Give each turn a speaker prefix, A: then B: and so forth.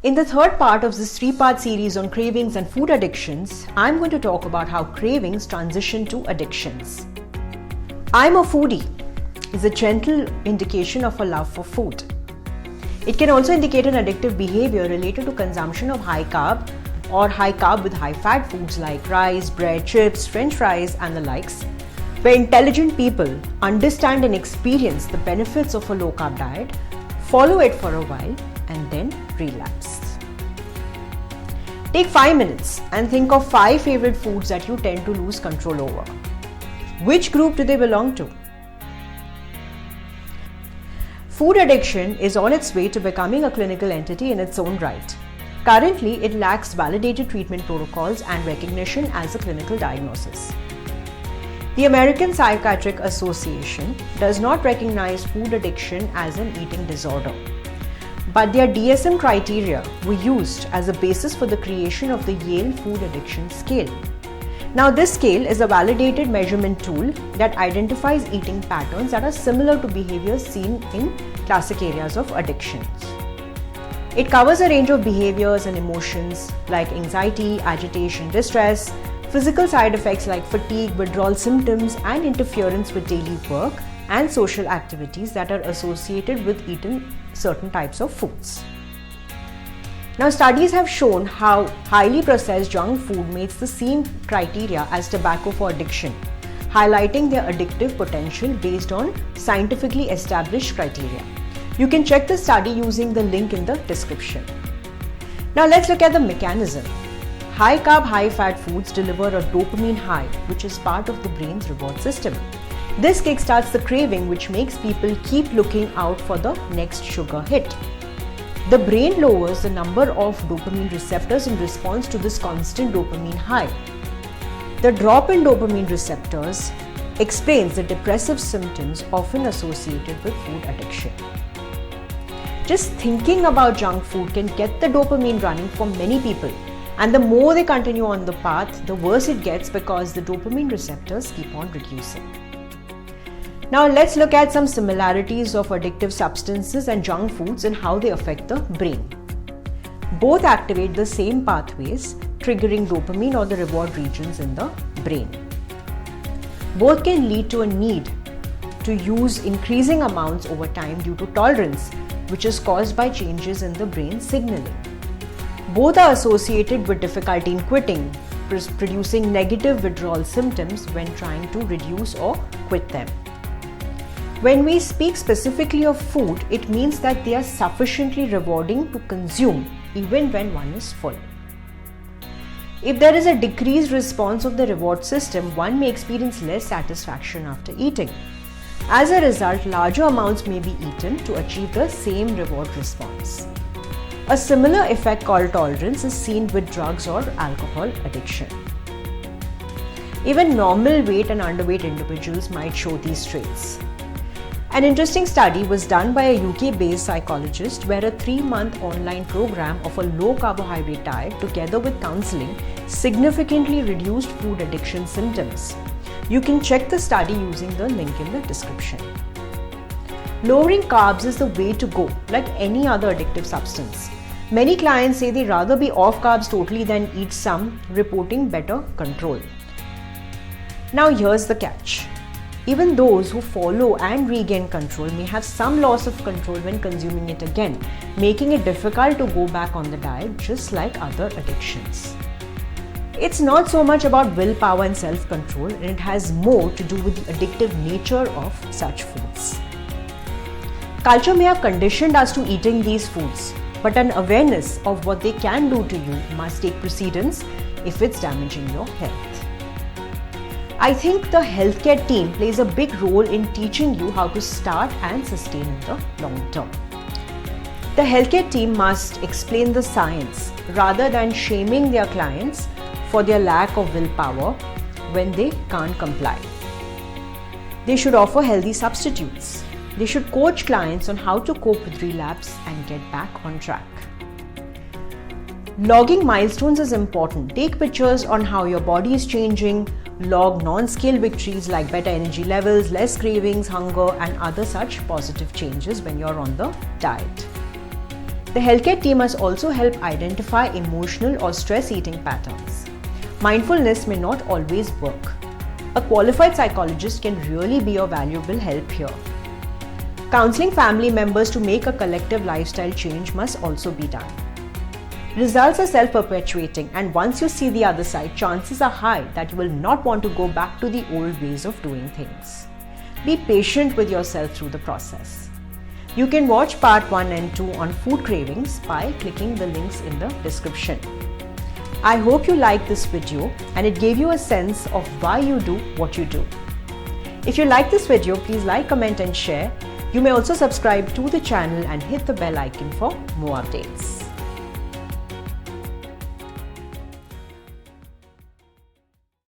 A: In the third part of this three-part series on cravings and food addictions, I'm going to talk about how cravings transition to addictions. I'm a foodie is a gentle indication of a love for food. It can also indicate an addictive behavior related to consumption of high carb or high carb with high fat foods like rice, bread, chips, french fries and the likes, where intelligent people understand and experience the benefits of a low carb diet, follow it for a while and then relapse. Take 5 minutes and think of 5 favorite foods that you tend to lose control over. Which group do they belong to? Food addiction is on its way to becoming a clinical entity in its own right. Currently, it lacks validated treatment protocols and recognition as a clinical diagnosis. The American Psychiatric Association does not recognize food addiction as an eating disorder, but their DSM criteria were used as a basis for the creation of the Yale Food Addiction Scale. Now, this scale is a validated measurement tool that identifies eating patterns that are similar to behaviors seen in classic areas of addictions. It covers a range of behaviors and emotions like anxiety, agitation, distress, physical side effects like fatigue, withdrawal symptoms, and interference with daily work and social activities that are associated with eating certain types of foods. Now, studies have shown how highly processed junk food meets the same criteria as tobacco for addiction, highlighting their addictive potential based on scientifically established criteria. You can check the study using the link in the description. Now, let's look at the mechanism. High carb, high fat foods deliver a dopamine high, which is part of the brain's reward system. This kickstarts the craving, which makes people keep looking out for the next sugar hit. The brain lowers the number of dopamine receptors in response to this constant dopamine high. The drop in dopamine receptors explains the depressive symptoms often associated with food addiction. Just thinking about junk food can get the dopamine running for many people. And the more they continue on the path, the worse it gets because the dopamine receptors keep on reducing. Now let's look at some similarities of addictive substances and junk foods and how they affect the brain. Both activate the same pathways, triggering dopamine or the reward regions in the brain. Both can lead to a need to use increasing amounts over time due to tolerance, which is caused by changes in the brain signaling. Both are associated with difficulty in quitting, producing negative withdrawal symptoms when trying to reduce or quit them. When we speak specifically of food, it means that they are sufficiently rewarding to consume even when one is full. If there is a decreased response of the reward system, one may experience less satisfaction after eating. As a result, larger amounts may be eaten to achieve the same reward response. A similar effect called tolerance is seen with drugs or alcohol addiction. Even normal weight and underweight individuals might show these traits. An interesting study was done by a UK-based psychologist where a 3-month online program of a low-carbohydrate diet together with counseling significantly reduced food addiction symptoms. You can check the study using the link in the description. Lowering carbs is the way to go, like any other addictive substance. Many clients say they'd rather be off carbs totally than eat some, reporting better control. Now here's the catch. Even those who follow and regain control may have some loss of control when consuming it again, making it difficult to go back on the diet just like other addictions. It's not so much about willpower and self-control, and it has more to do with the addictive nature of such foods. Culture may have conditioned us to eating these foods, but an awareness of what they can do to you must take precedence if it's damaging your health. I think the healthcare team plays a big role in teaching you how to start and sustain in the long term. The healthcare team must explain the science rather than shaming their clients for their lack of willpower when they can't comply. They should offer healthy substitutes. They should coach clients on how to cope with relapse and get back on track. Logging milestones is important. Take pictures on how your body is changing. Log non-scale victories like better energy levels, less cravings, hunger, and other such positive changes when you're on the diet. The healthcare team must also help identify emotional or stress eating patterns. Mindfulness may not always work. A qualified psychologist can really be of valuable help here. Counseling family members to make a collective lifestyle change must also be done. Results are self-perpetuating, and once you see the other side, chances are high that you will not want to go back to the old ways of doing things. Be patient with yourself through the process. You can watch part 1 and 2 on food cravings by clicking the links in the description. I hope you liked this video and it gave you a sense of why you do what you do. If you like this video, please like, comment and share. You may also subscribe to the channel and hit the bell icon for more updates.